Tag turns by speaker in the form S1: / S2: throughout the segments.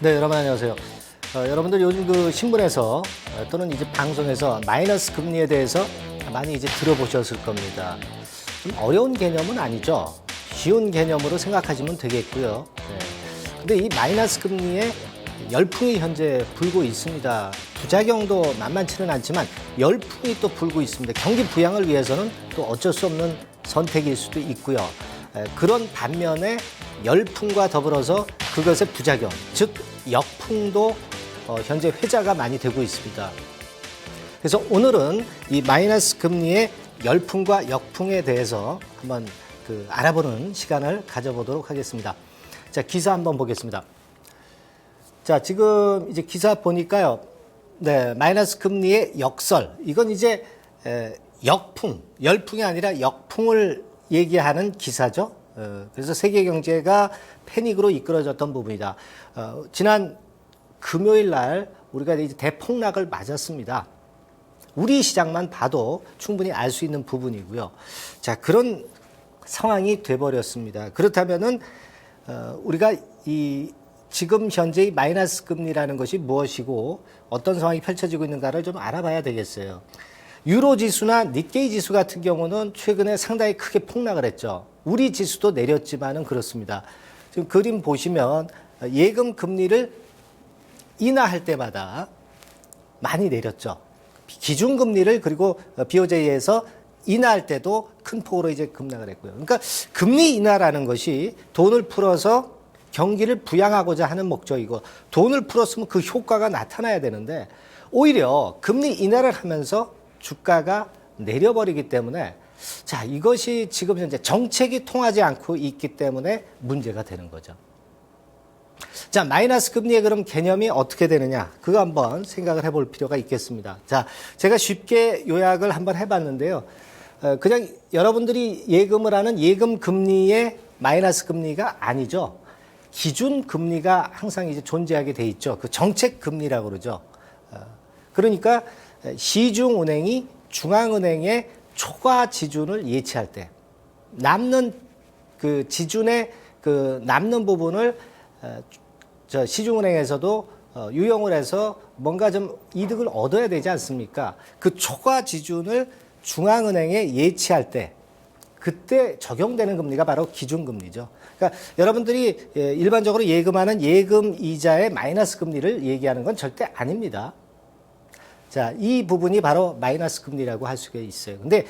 S1: 네, 여러분 안녕하세요. 여러분들 요즘 그 신문에서 또는 이제 방송에서 마이너스 금리에 대해서 많이 이제 들어보셨을 겁니다. 좀 어려운 개념은 아니죠. 쉬운 개념으로 생각하시면 되겠고요. 네. 근데 이 마이너스 금리에 열풍이 현재 불고 있습니다. 부작용도 만만치는 않지만 열풍이 또 불고 있습니다. 경기 부양을 위해서는 또 어쩔 수 없는 선택일 수도 있고요. 그런 반면에 열풍과 더불어서 그것의 부작용, 즉 역풍도 현재 회자가 많이 되고 있습니다. 그래서 오늘은 이 마이너스 금리의 열풍과 역풍에 대해서 한번 알아보는 시간을 가져보도록 하겠습니다. 자, 기사 한번 보겠습니다. 자, 지금 이제 기사 보니까요. 네, 마이너스 금리의 역설. 이건 이제 역풍, 열풍이 아니라 역풍을 얘기하는 기사죠. 그래서 세계 경제가 패닉으로 이끌어졌던 부분이다. 지난 금요일 날 우리가 이제 대폭락을 맞았습니다. 우리 시장만 봐도 충분히 알 수 있는 부분이고요. 자, 그런 상황이 돼버렸습니다. 그렇다면은 우리가 지금 현재의 마이너스 금리라는 것이 무엇이고 어떤 상황이 펼쳐지고 있는가를 좀 알아봐야 되겠어요. 유로 지수나 니케이 지수 같은 경우는 최근에 상당히 크게 폭락을 했죠. 우리 지수도 내렸지만은 그렇습니다. 지금 그림 보시면 예금 금리를 인하할 때마다 많이 내렸죠. 기준 금리를 그리고 BOJ에서 인하할 때도 큰 폭으로 이제 급락을 했고요. 그러니까 금리 인하라는 것이 돈을 풀어서 경기를 부양하고자 하는 목적이고 돈을 풀었으면 그 효과가 나타나야 되는데 오히려 금리 인하를 하면서 주가가 내려버리기 때문에 자, 이것이 지금 현재 정책이 통하지 않고 있기 때문에 문제가 되는 거죠. 자, 마이너스 금리의 그럼 개념이 어떻게 되느냐? 그거 한번 생각을 해볼 필요가 있겠습니다. 자, 제가 쉽게 요약을 한번 해봤는데요. 그냥 여러분들이 예금을 하는 예금 금리의 마이너스 금리가 아니죠. 기준 금리가 항상 이제 존재하게 돼 있죠. 그 정책 금리라고 그러죠. 그러니까 시중은행이 중앙은행의 초과 지준을 예치할 때 남는 그 지준의 그 남는 부분을 시중은행에서도 유용을 해서 뭔가 좀 이득을 얻어야 되지 않습니까? 그 초과 지준을 중앙은행에 예치할 때 그때 적용되는 금리가 바로 기준금리죠. 그러니까 여러분들이 일반적으로 예금하는 예금 이자의 마이너스 금리를 얘기하는 건 절대 아닙니다. 자, 이 부분이 바로 마이너스 금리라고 할 수가 있어요. 근데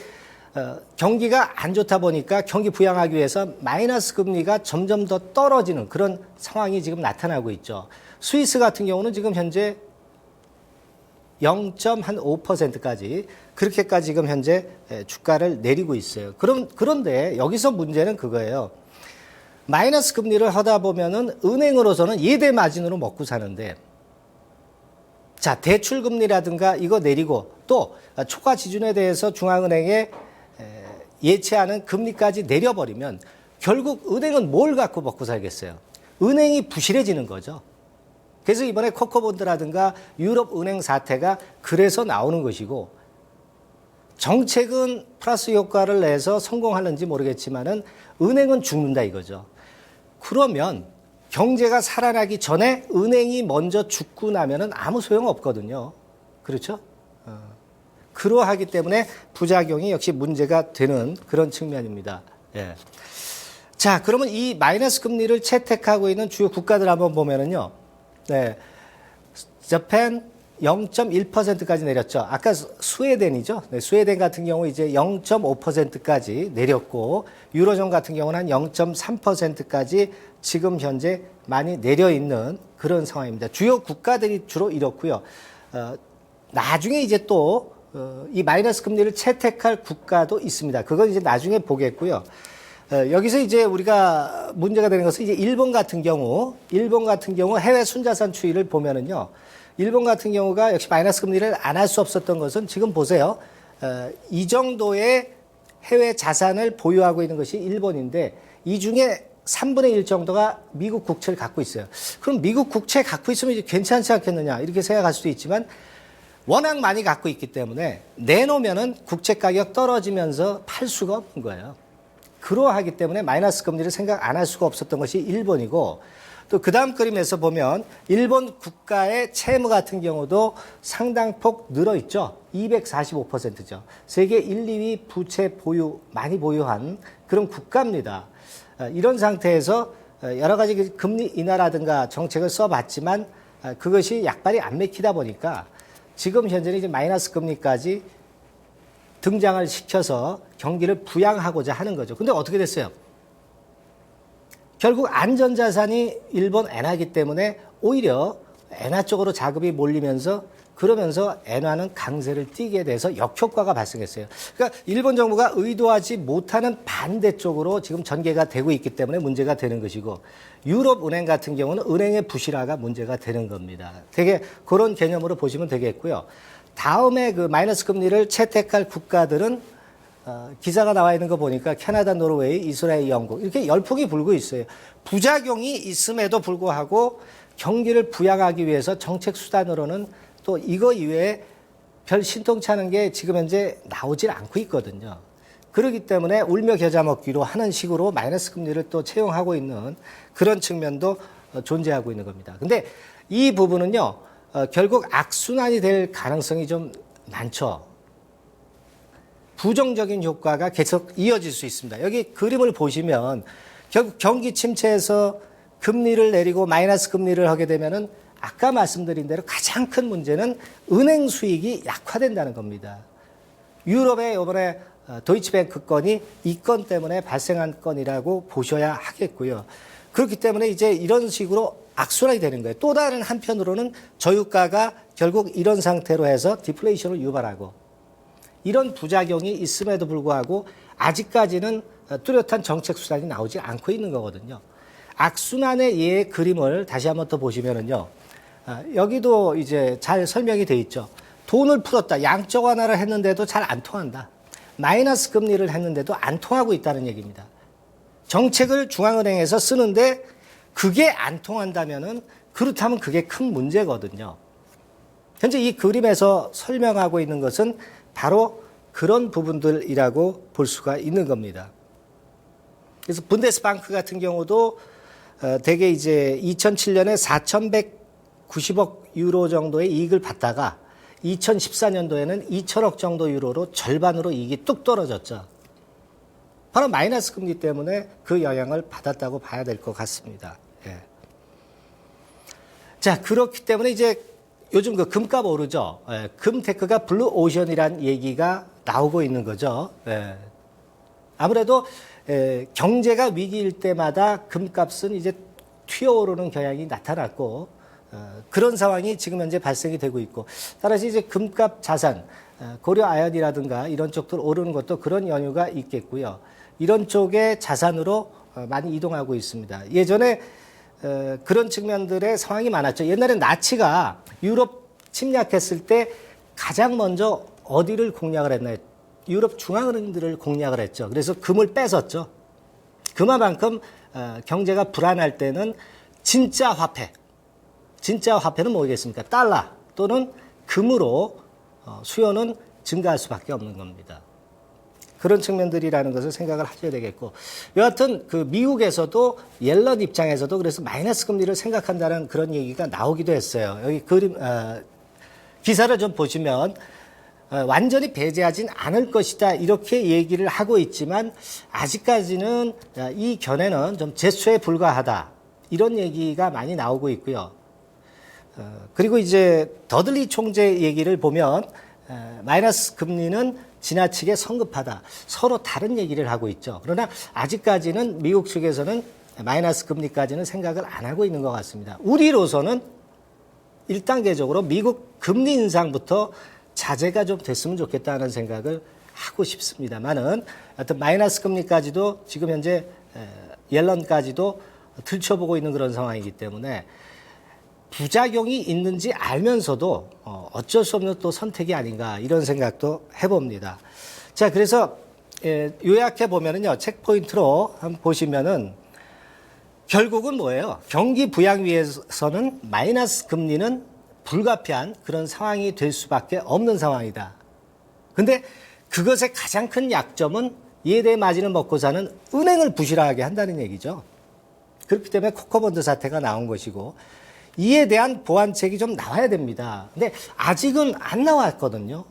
S1: 경기가 안 좋다 보니까 경기 부양하기 위해서 마이너스 금리가 점점 더 떨어지는 그런 상황이 지금 나타나고 있죠. 스위스 같은 경우는 지금 현재 0.5%까지 그렇게까지 지금 현재 주가를 내리고 있어요. 그런데 여기서 문제는 그거예요. 마이너스 금리를 하다 보면은 은행으로서는 예대 마진으로 먹고 사는데 자, 대출 금리라든가 이거 내리고 또 초과 지준에 대해서 중앙은행에 예치하는 금리까지 내려버리면 결국 은행은 뭘 갖고 먹고 살겠어요? 은행이 부실해지는 거죠. 그래서 이번에 코코본드라든가 유럽 은행 사태가 그래서 나오는 것이고 정책은 플러스 효과를 내서 성공하는지 모르겠지만은 은행은 죽는다 이거죠. 그러면 경제가 살아나기 전에 은행이 먼저 죽고 나면은 아무 소용 없거든요. 그렇죠? 그러하기 때문에 부작용이 역시 문제가 되는 그런 측면입니다. 예. 자, 그러면 이 마이너스 금리를 채택하고 있는 주요 국가들 한번 보면은요. 네. 재팬 0.1%까지 내렸죠. 아까 스웨덴이죠. 네, 스웨덴 같은 경우 이제 0.5%까지 내렸고 유로존 같은 경우는 한 0.3%까지 지금 현재 많이 내려 있는 그런 상황입니다. 주요 국가들이 주로 이렇고요. 나중에 이제 또 이 마이너스 금리를 채택할 국가도 있습니다. 그건 이제 나중에 보겠고요. 여기서 이제 우리가 문제가 되는 것은 이제 일본 같은 경우 해외 순자산 추이를 보면은요. 일본 같은 경우가 역시 마이너스 금리를 안 할 수 없었던 것은 지금 보세요. 이 정도의 해외 자산을 보유하고 있는 것이 일본인데 이 중에 3분의 1 정도가 미국 국채를 갖고 있어요. 그럼 미국 국채 갖고 있으면 이제 괜찮지 않겠느냐 이렇게 생각할 수도 있지만 워낙 많이 갖고 있기 때문에 내놓으면은 국채 가격 떨어지면서 팔 수가 없는 거예요. 그러하기 때문에 마이너스 금리를 생각 안 할 수가 없었던 것이 일본이고 또 그 다음 그림에서 보면 일본 국가의 채무 같은 경우도 상당폭 늘어 있죠. 245%죠. 세계 1, 2위 부채 많이 보유한 그런 국가입니다. 이런 상태에서 여러 가지 금리 인하라든가 정책을 써봤지만 그것이 약발이 안 맥히다 보니까 지금 현재는 이제 마이너스 금리까지 등장을 시켜서 경기를 부양하고자 하는 거죠. 근데 어떻게 됐어요? 결국 안전자산이 일본 엔화이기 때문에 오히려 엔화 쪽으로 자금이 몰리면서 그러면서 엔화는 강세를 띠게 돼서 역효과가 발생했어요. 그러니까 일본 정부가 의도하지 못하는 반대쪽으로 지금 전개가 되고 있기 때문에 문제가 되는 것이고 유럽 은행 같은 경우는 은행의 부실화가 문제가 되는 겁니다. 되게 그런 개념으로 보시면 되겠고요. 다음에 그 마이너스 금리를 채택할 국가들은 기사가 나와 있는 거 보니까 캐나다, 노르웨이, 이스라엘, 영국 이렇게 열풍이 불고 있어요. 부작용이 있음에도 불구하고 경기를 부양하기 위해서 정책 수단으로는 또 이거 이외에 별 신통치 않은 게 지금 현재 나오질 않고 있거든요. 그렇기 때문에 울며 겨자 먹기로 하는 식으로 마이너스 금리를 또 채용하고 있는 그런 측면도 존재하고 있는 겁니다. 근데 이 부분은요, 결국 악순환이 될 가능성이 좀 많죠. 부정적인 효과가 계속 이어질 수 있습니다. 여기 그림을 보시면 결국 경기 침체에서 금리를 내리고 마이너스 금리를 하게 되면은 아까 말씀드린 대로 가장 큰 문제는 은행 수익이 약화된다는 겁니다. 유럽의 이번에 도이치뱅크 건이 이 건 때문에 발생한 건이라고 보셔야 하겠고요. 그렇기 때문에 이제 이런 식으로 악순환이 되는 거예요. 또 다른 한편으로는 저유가가 결국 이런 상태로 해서 디플레이션을 유발하고 이런 부작용이 있음에도 불구하고 아직까지는 뚜렷한 정책 수단이 나오지 않고 있는 거거든요. 악순환의 예의 그림을 다시 한번 더 보시면은요. 여기도 이제 잘 설명이 돼 있죠. 돈을 풀었다. 양적 완화를 했는데도 잘 안 통한다. 마이너스 금리를 했는데도 안 통하고 있다는 얘기입니다. 정책을 중앙은행에서 쓰는데 그게 안 통한다면은 그렇다면 그게 큰 문제거든요. 현재 이 그림에서 설명하고 있는 것은 바로 그런 부분들이라고 볼 수가 있는 겁니다. 그래서 분데스방크 같은 경우도 대개 이제 2007년에 4,190억 유로 정도의 이익을 받다가 2014년도에는 2천억 정도 유로로 절반으로 이익이 뚝 떨어졌죠. 바로 마이너스 금리 때문에 그 영향을 받았다고 봐야 될 것 같습니다. 예. 자, 그렇기 때문에 이제 요즘 그 금값 오르죠. 예, 금테크가 블루 오션이란 얘기가 나오고 있는 거죠. 예. 아무래도 경제가 위기일 때마다 금값은 이제 튀어오르는 경향이 나타났고 그런 상황이 지금 현재 발생이 되고 있고 따라서 이제 금값 자산 고려 아연이라든가 이런 쪽들 오르는 것도 그런 연유가 있겠고요. 이런 쪽의 자산으로 많이 이동하고 있습니다. 예전에 그런 측면들의 상황이 많았죠. 옛날에 나치가 유럽 침략했을 때 가장 먼저 어디를 공략을 했나요? 유럽 중앙은행들을 공략을 했죠. 그래서 금을 뺏었죠. 그만큼 경제가 불안할 때는 진짜 화폐는 뭐겠습니까? 달러 또는 금으로 수요는 증가할 수밖에 없는 겁니다. 그런 측면들이라는 것을 생각을 하셔야 되겠고 여하튼 그 미국에서도 옐런 입장에서도 그래서 마이너스 금리를 생각한다는 그런 얘기가 나오기도 했어요. 여기 그림 기사를 좀 보시면 완전히 배제하진 않을 것이다 이렇게 얘기를 하고 있지만 아직까지는 이 견해는 좀 재수에 불과하다 이런 얘기가 많이 나오고 있고요. 그리고 이제 더들리 총재 얘기를 보면 마이너스 금리는 지나치게 성급하다. 서로 다른 얘기를 하고 있죠. 그러나 아직까지는 미국 측에서는 마이너스 금리까지는 생각을 안 하고 있는 것 같습니다. 우리로서는 1단계적으로 미국 금리 인상부터 자제가 좀 됐으면 좋겠다는 생각을 하고 싶습니다만은 하여튼 마이너스 금리까지도 지금 현재 옐런까지도 들춰보고 있는 그런 상황이기 때문에 부작용이 있는지 알면서도 어쩔 수 없는 또 선택이 아닌가 이런 생각도 해봅니다. 자, 그래서 요약해 보면은요, 책 포인트로 한번 보시면은 결국은 뭐예요? 경기 부양 위해서는 마이너스 금리는 불가피한 그런 상황이 될 수밖에 없는 상황이다. 근데 그것의 가장 큰 약점은 이에 대해 마진을 먹고 사는 은행을 부실하게 한다는 얘기죠. 그렇기 때문에 코커본드 사태가 나온 것이고 이에 대한 보완책이 좀 나와야 됩니다. 근데 아직은 안 나왔거든요.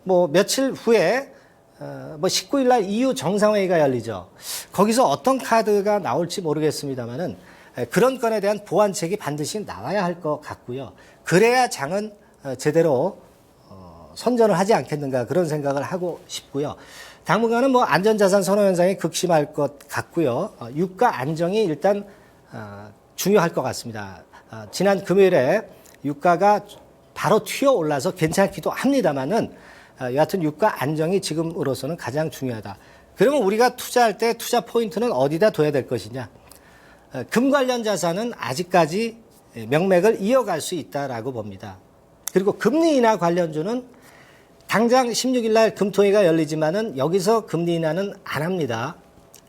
S1: 뭐 며칠 후에 19일 날 EU 정상회의가 열리죠. 거기서 어떤 카드가 나올지 모르겠습니다만은 그런 건에 대한 보완책이 반드시 나와야 할 것 같고요. 그래야 장은 제대로 선전을 하지 않겠는가 그런 생각을 하고 싶고요. 당분간은 뭐 안전자산 선호 현상이 극심할 것 같고요. 유가 안정이 일단 중요할 것 같습니다. 지난 금요일에 유가가 바로 튀어 올라서 괜찮기도 합니다만은 여하튼 유가 안정이 지금으로서는 가장 중요하다. 그러면 우리가 투자할 때 투자 포인트는 어디다 둬야 될 것이냐? 금 관련 자산은 아직까지 명맥을 이어갈 수 있다라고 봅니다. 그리고 금리 인하 관련주는 당장 16일 날 금토회가 열리지만은 여기서 금리 인하는 안 합니다.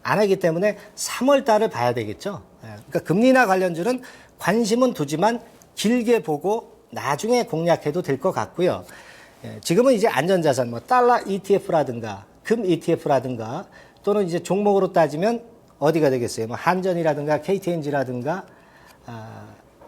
S1: 안 하기 때문에 3월 달을 봐야 되겠죠. 그러니까 금리 인하 관련주는 관심은 두지만 길게 보고 나중에 공략해도 될 것 같고요. 지금은 이제 안전자산, 뭐 달러 ETF라든가 금 ETF라든가 또는 이제 종목으로 따지면 어디가 되겠어요? 뭐 한전이라든가 KTNG라든가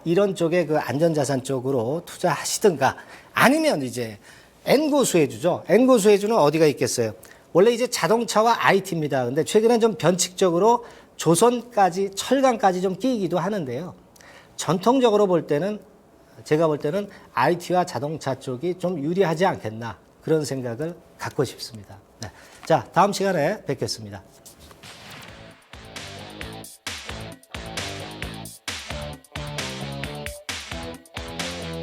S1: 이런 쪽에 그 안전자산 쪽으로 투자하시든가 아니면 이제 엔고 수혜주죠. 엔고 수혜주는 어디가 있겠어요? 원래 이제 자동차와 IT입니다. 근데 최근에 좀 변칙적으로 조선까지 철강까지 좀 끼이기도 하는데요. 전통적으로 볼 때는 제가 볼 때는 IT와 자동차 쪽이 좀 유리하지 않겠나 그런 생각을 갖고 싶습니다. 네. 자, 다음 시간에 뵙겠습니다.